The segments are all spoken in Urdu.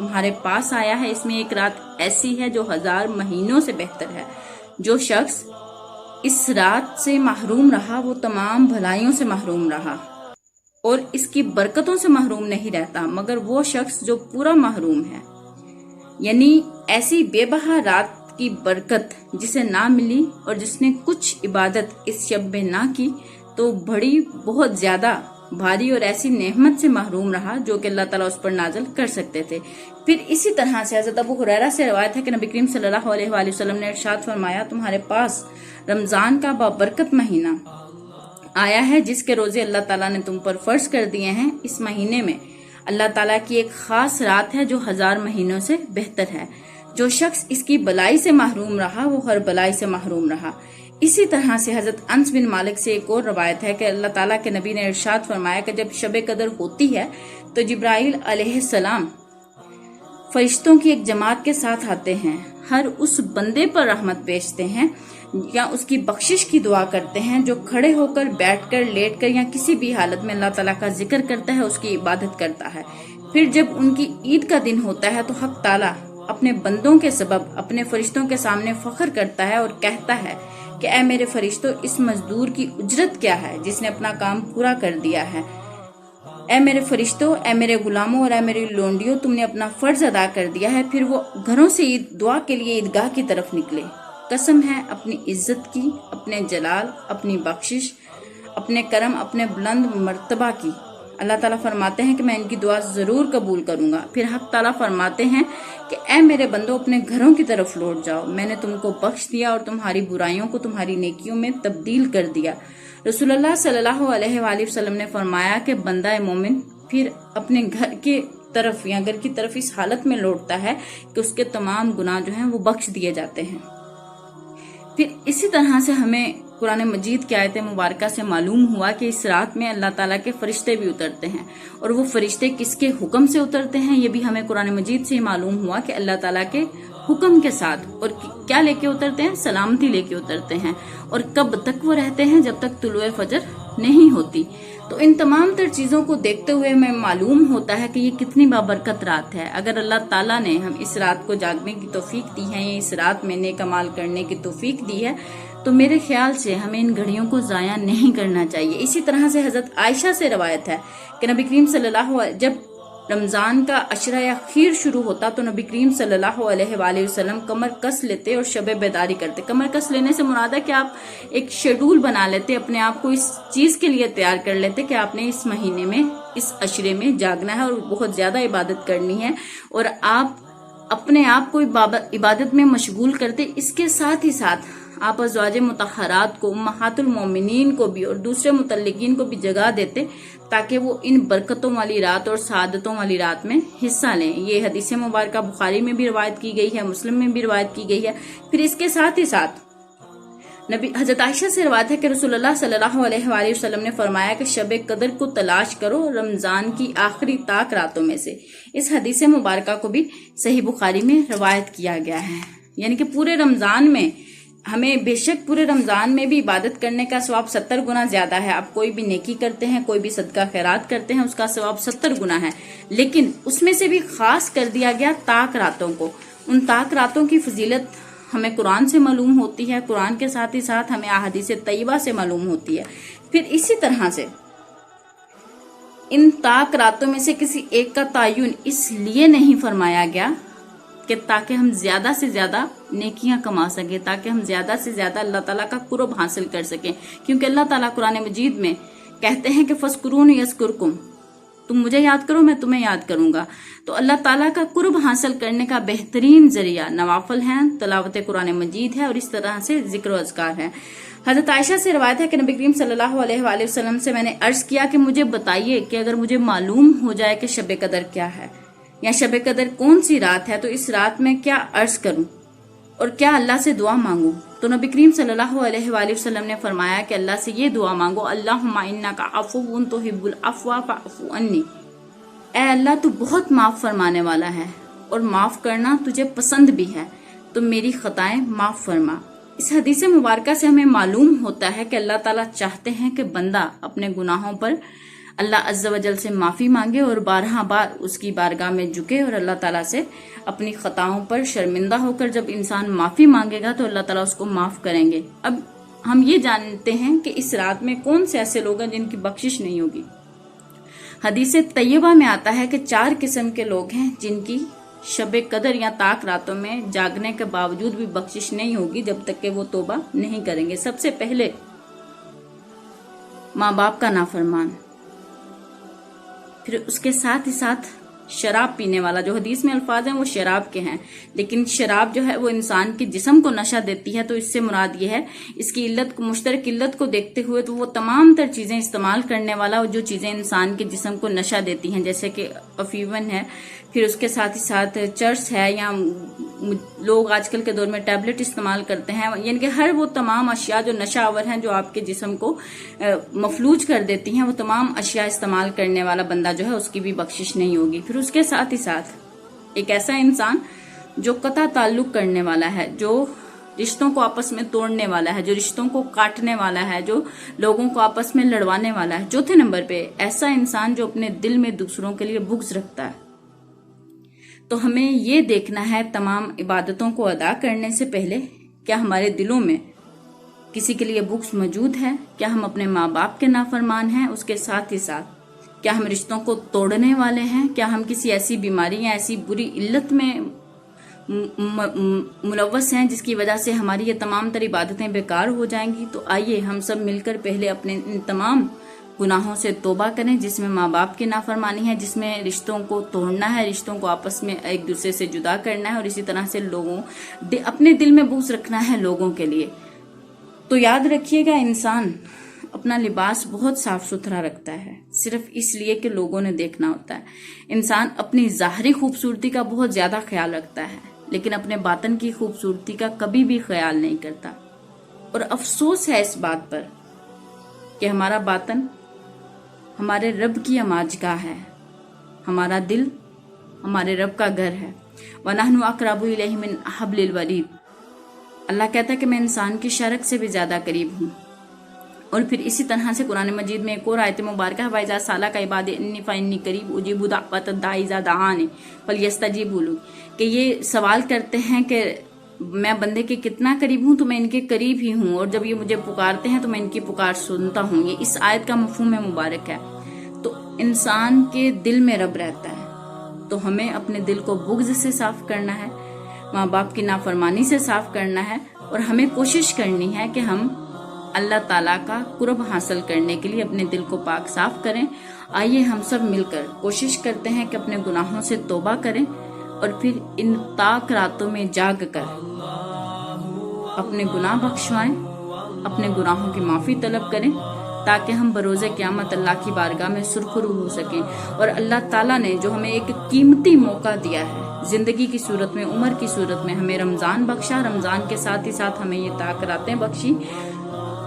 تمہارے پاس آیا ہے، اس میں ایک رات ایسی ہے جو 1000 مہینوں سے بہتر ہے۔ جو شخص اس رات سے محروم رہا وہ تمام بھلائیوں سے محروم رہا اور اس کی برکتوں سے محروم نہیں رہتا، مگر وہ شخص جو پورا محروم ہے، یعنی ایسی بے بہا رات کی برکت جسے نہ ملی اور جس نے کچھ عبادت اس شب میں نہ کی تو بڑی بہت زیادہ بھاری اور ایسی نعمت سے محروم رہا جو کہ اللہ تعالیٰ اس پر نازل کر سکتے تھے۔ پھر اسی طرح سے حضرت ابو ہریرہ سے روایت ہے کہ نبی کریم صلی اللہ علیہ وآلہ وسلم نے ارشاد فرمایا، تمہارے پاس رمضان کا بابرکت مہینہ آیا ہے جس کے روزے اللہ تعالیٰ نے تم پر فرض کر دیے ہیں۔ اس مہینے میں اللہ تعالیٰ کی ایک خاص رات ہے جو 1000 مہینوں سے بہتر ہے۔ جو شخص اس کی بلائی سے محروم رہا وہ ہر بلائی سے محروم رہا۔ اسی طرح سے حضرت انس بن مالک سے ایک اور روایت ہے کہ اللہ تعالیٰ کے نبی نے ارشاد فرمایا کہ جب شب قدر ہوتی ہے تو جبرائیل علیہ السلام فرشتوں کی ایک جماعت کے ساتھ آتے ہیں، ہر اس بندے پر رحمت بھیجتے ہیں یا اس کی بخشش کی دعا کرتے ہیں جو کھڑے ہو کر، بیٹھ کر، لیٹ کر یا کسی بھی حالت میں اللہ تعالیٰ کا ذکر کرتا ہے، اس کی عبادت کرتا ہے۔ پھر جب ان کی عید کا دن ہوتا ہے تو حق تعالیٰ اپنے بندوں کے سبب اپنے فرشتوں کے سامنے فخر کرتا ہے اور کہتا ہے کہ اے میرے فرشتوں، اس مزدور کی اجرت کیا ہے جس نے اپنا کام پورا کر دیا ہے؟ اے میرے فرشتوں، اے میرے غلاموں اور اے میری لونڈیوں، تم نے اپنا فرض ادا کر دیا ہے۔ پھر وہ گھروں سے دعا کے لیے عیدگاہ کی طرف نکلے۔ قسم ہے اپنی عزت کی، اپنے جلال، اپنی بخشش، اپنے کرم، اپنے بلند مرتبہ کی، اللہ تعالیٰ فرماتے ہیں کہ میں ان کی دعا ضرور قبول کروں گا۔ پھر حق تعالیٰ فرماتے ہیں کہ اے میرے بندوں، اپنے گھروں کی طرف لوٹ جاؤ، میں نے تم کو بخش دیا اور تمہاری برائیوں کو تمہاری نیکیوں میں تبدیل کر دیا۔ رسول اللہ صلی اللہ علیہ وآلہ وسلم نے فرمایا کہ بندہ مومن پھر اپنے گھر کی طرف یا گھر کی طرف اس حالت میں لوٹتا ہے کہ اس کے تمام گناہ جو ہیں وہ بخش دیے جاتے ہیں۔ پھر اسی طرح سے ہمیں قرآن مجید کی آیت مبارکہ سے معلوم ہوا کہ اس رات میں اللہ تعالیٰ کے فرشتے بھی اترتے ہیں، اور وہ فرشتے کس کے حکم سے اترتے ہیں یہ بھی ہمیں قرآن مجید سے معلوم ہوا کہ اللہ تعالیٰ کے حکم کے ساتھ۔ اور کیا لے کے اترتے ہیں؟ سلامتی لے کے اترتے ہیں۔ اور کب تک وہ رہتے ہیں؟ جب تک طلوع فجر نہیں ہوتی۔ تو ان تمام تر چیزوں کو دیکھتے ہوئے ہمیں معلوم ہوتا ہے کہ یہ کتنی بابرکت رات ہے۔ اگر اللہ تعالیٰ نے ہم اس رات کو جاگنے کی توفیق دی ہے یا اس رات میں نیک اعمال کرنے کی توفیق دی ہے تو میرے خیال سے ہمیں ان گھڑیوں کو ضائع نہیں کرنا چاہیے۔ اسی طرح سے حضرت عائشہ سے روایت ہے کہ نبی کریم صلی اللہ علیہ جب رمضان کا عشرہ اخیر شروع ہوتا تو نبی کریم صلی اللہ علیہ وآلہ وسلم کمر کس لیتے اور شب بیداری کرتے۔ کمر کس لینے سے مراد ہے کہ آپ ایک شیڈول بنا لیتے، اپنے آپ کو اس چیز کے لیے تیار کر لیتے کہ آپ نے اس مہینے میں، اس عشرے میں جاگنا ہے اور بہت زیادہ عبادت کرنی ہے، اور آپ اپنے آپ کو عبادت میں مشغول کرتے۔ اس کے ساتھ ہی ساتھ آپ ازواج مطہرات کو، امہات المومنین کو بھی اور دوسرے متعلقین کو بھی جگا دیتے تاکہ وہ ان برکتوں والی رات اور سعادتوں والی رات میں حصہ لیں۔ یہ حدیث مبارکہ بخاری میں بھی روایت کی گئی ہے، مسلم میں بھی روایت کی گئی ہے۔ پھر اس کے ساتھ ہی ساتھ حضرت عائشہ سے روایت ہے کہ رسول اللہ صلی اللہ علیہ وآلہ وسلم نے فرمایا کہ شب قدر کو تلاش کرو رمضان کی آخری طاق راتوں میں سے۔ اس حدیث مبارکہ کو بھی صحیح بخاری میں روایت کیا گیا ہے۔ یعنی کہ پورے رمضان میں ہمیں، بے شک پورے رمضان میں بھی عبادت کرنے کا ثواب 70 گنا زیادہ ہے۔ آپ کوئی بھی نیکی کرتے ہیں، کوئی بھی صدقہ خیرات کرتے ہیں، اس کا ثواب 70 گنا ہے، لیکن اس میں سے بھی خاص کر دیا گیا طاق راتوں کو۔ ان طاق راتوں کی فضیلت ہمیں قرآن سے معلوم ہوتی ہے، قرآن کے ساتھ ہی ساتھ ہمیں احادیث طیبہ سے معلوم ہوتی ہے۔ پھر اسی طرح سے ان طاق راتوں میں سے کسی ایک کا تعین اس لیے نہیں فرمایا گیا کہ تاکہ ہم زیادہ سے زیادہ نیکیاں کما سکیں، تاکہ ہم زیادہ سے زیادہ اللہ تعالیٰ کا قرب حاصل کر سکیں، کیونکہ اللہ تعالیٰ قرآن مجید میں کہتے ہیں کہ فَاذْكُرُونِي يَذْكُرْكُمْ، تم مجھے یاد کرو میں تمہیں یاد کروں گا۔ تو اللہ تعالیٰ کا قرب حاصل کرنے کا بہترین ذریعہ نوافل ہیں، تلاوت قرآن مجید ہے، اور اس طرح سے ذکر و اذکار ہے۔ حضرت عائشہ سے روایت ہے کہ نبی کریم صلی اللہ علیہ وآلہ وسلم سے میں نے عرض کیا کہ مجھے بتائیے کہ اگر مجھے معلوم ہو جائے کہ شب قدر کیا ہے یا شب قدر کون سی رات ہے تو اس رات میں کیا عرض کروں اور کیا اللہ سے دعا مانگوں؟ تو نبی کریم صلی اللہ علیہ وآلہ وسلم نے فرمایا کہ اللہ سے یہ دعا مانگو، اللہم انک عفو تحب العفو فاعف عنی، اے اللہ تو بہت معاف فرمانے والا ہے اور معاف کرنا تجھے پسند بھی ہے، تو میری خطائیں معاف فرما۔ اس حدیث مبارکہ سے ہمیں معلوم ہوتا ہے کہ اللہ تعالیٰ چاہتے ہیں کہ بندہ اپنے گناہوں پر اللہ عز و جل سے معافی مانگے اور 12 بار اس کی بارگاہ میں جھکے اور اللہ تعالیٰ سے اپنی خطاؤں پر شرمندہ ہو کر جب انسان معافی مانگے گا تو اللہ تعالیٰ اس کو معاف کریں گے۔ اب ہم یہ جانتے ہیں کہ اس رات میں کون سے ایسے لوگ ہیں جن کی بخشش نہیں ہوگی۔ حدیث طیبہ میں آتا ہے کہ 4 قسم کے لوگ ہیں جن کی شب قدر یا طاق راتوں میں جاگنے کے باوجود بھی بخشش نہیں ہوگی جب تک کہ وہ توبہ نہیں کریں گے۔ سب سے پہلے ماں باپ کا نافرمان، پھر اس کے ساتھ ہی ساتھ شراب پینے والا، جو حدیث میں الفاظ ہیں وہ شراب کے ہیں، لیکن شراب جو ہے وہ انسان کے جسم کو نشہ دیتی ہے، تو اس سے مراد یہ ہے اس کی علت کو، مشترک علت کو دیکھتے ہوئے تو وہ تمام تر چیزیں استعمال کرنے والا جو چیزیں انسان کے جسم کو نشہ دیتی ہیں، جیسے کہ افیون ہے، پھر اس کے ساتھ ہی ساتھ چرس ہے، یا لوگ آج کل کے دور میں ٹیبلٹ استعمال کرتے ہیں، یعنی کہ ہر وہ تمام اشیاء جو نشہ آور ہیں، جو آپ کے جسم کو مفلوج کر دیتی ہیں، وہ تمام اشیاء استعمال کرنے والا بندہ جو ہے اس کی بھی بخشش نہیں ہوگی۔ پھر اس کے ساتھ ہی ساتھ ایک ایسا انسان جو قطع تعلق کرنے والا ہے، جو رشتوں کو آپس میں توڑنے والا ہے، جو رشتوں کو کاٹنے والا ہے، جو لوگوں کو آپس میں لڑوانے والا ہے۔ چوتھے نمبر پہ ایسا انسان جو اپنے دل میں دوسروں کے لیے بغض رکھتا ہے۔ تو ہمیں یہ دیکھنا ہے تمام عبادتوں کو ادا کرنے سے پہلے کیا ہمارے دلوں میں کسی کے لیے بغض موجود ہے، کیا ہم اپنے ماں باپ کے نافرمان ہیں، اس کے ساتھ ہی ساتھ کیا ہم رشتوں کو توڑنے والے ہیں، کیا ہم کسی ایسی بیماری یا ایسی بری علت میں ملوث ہیں جس کی وجہ سے ہماری یہ تمام تر عبادتیں بیکار ہو جائیں گی۔ تو آئیے ہم سب مل کر پہلے اپنے ان تمام گناہوں سے توبہ کریں، جس میں ماں باپ کی نافرمانی ہے، جس میں رشتوں کو توڑنا ہے، رشتوں کو آپس میں ایک دوسرے سے جدا کرنا ہے، اور اسی طرح سے اپنے دل میں بغض رکھنا ہے لوگوں کے لیے۔ تو یاد رکھیے گا، انسان اپنا لباس بہت صاف ستھرا رکھتا ہے صرف اس لیے کہ لوگوں نے دیکھنا ہوتا ہے۔ انسان اپنی ظاہری خوبصورتی کا بہت زیادہ خیال رکھتا ہے، لیکن اپنے باطن کی خوبصورتی کا کبھی بھی خیال نہیں کرتا۔ اور افسوس ہے اس بات پر کہ ہمارا باطن ہمارے رب کی اماجگاہ ہے، ہمارا دل ہمارے رب کا گھر ہے۔ وَنَحْنُ أَقْرَبُ إِلَيْهِ مِنْ حَبْلِ الْوَرِيدِ۔ اللہ کہتا ہے کہ میں انسان کی شرک سے بھی زیادہ قریب ہوں۔ اور پھر اسی طرح سے قرآن مجید میں ایک اور آیت مبارکہ ہے، وَإِذَا سَأَلَكَ عِبَادِي عَنِّي فَإِنِّي قَرِيبٌ أُجِيبُ دَعْوَةَ الدَّاعِ إِذَا دَعَانِ فَلْيَسْتَجِيبُوا لِي، کہ یہ سوال کرتے ہیں کہ میں بندے کے کتنا قریب ہوں، تو میں ان کے قریب ہی ہوں، اور جب یہ مجھے پکارتے ہیں تو میں ان کی پکار سنتا ہوں۔ یہ اس آیت کا مفہوم مبارک ہے۔ تو انسان کے دل میں رب رہتا ہے، تو ہمیں اپنے دل کو بغض سے صاف کرنا ہے، ماں باپ کی نافرمانی سے صاف کرنا ہے، اور ہمیں کوشش کرنی ہے کہ ہم اللہ تعالیٰ کا قرب حاصل کرنے کے لیے اپنے دل کو پاک صاف کریں۔ آئیے ہم سب مل کر کوشش کرتے ہیں کہ اپنے گناہوں سے توبہ کریں، اور پھر ان طاق راتوں میں جاگ کر اپنے گناہ بخشوائیں، اپنے گناہوں کی معافی طلب کریں، تاکہ ہم بروز قیامت اللہ کی بارگاہ میں سرخرو ہو سکیں۔ اور اللہ تعالیٰ نے جو ہمیں ایک قیمتی موقع دیا ہے زندگی کی صورت میں، عمر کی صورت میں، ہمیں رمضان بخشا، رمضان کے ساتھ ہی ساتھ ہمیں یہ طاق راتیں بخشی،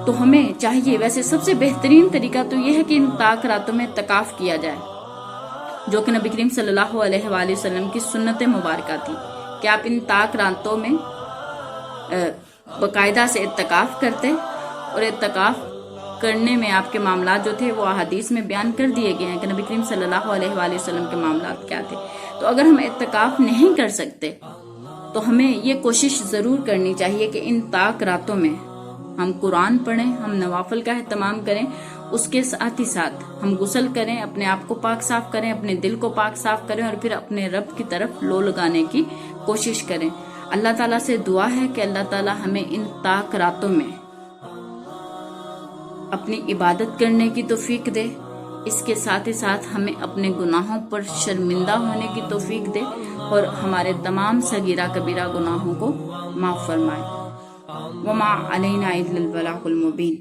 تو ہمیں چاہیے، ویسے سب سے بہترین طریقہ تو یہ ہے کہ ان طاق راتوں میں اعتکاف کیا جائے، جو کہ نبی کریم صلی اللہ علیہ وآلہ وسلم کی سنت مبارکہ تھی، کہ آپ ان طاق راتوں میں باقاعدہ سے اعتکاف کرتے، اور اعتکاف کرنے میں آپ کے معاملات جو تھے وہ احادیث میں بیان کر دیے گئے ہیں کہ نبی کریم صلی اللہ علیہ وآلہ وسلم کے معاملات کیا تھے۔ تو اگر ہم اعتکاف نہیں کر سکتے تو ہمیں یہ کوشش ضرور کرنی چاہیے کہ ان طاق راتوں میں ہم قرآن پڑھیں، ہم نوافل کا اہتمام کریں، اس کے ساتھ ہی ساتھ ہم غسل کریں، اپنے آپ کو پاک صاف کریں، اپنے دل کو پاک صاف کریں، اور پھر اپنے رب کی طرف لو لگانے کی کوشش کریں۔ اللہ تعالیٰ سے دعا ہے کہ اللہ تعالیٰ ہمیں ان طاق راتوں میں اپنی عبادت کرنے کی توفیق دے، اس کے ساتھ ہی ساتھ ہمیں اپنے گناہوں پر شرمندہ ہونے کی توفیق دے، اور ہمارے تمام صغیرہ کبیرہ گناہوں کو معاف فرمائے۔ وما علینا الا البلاغ المبین۔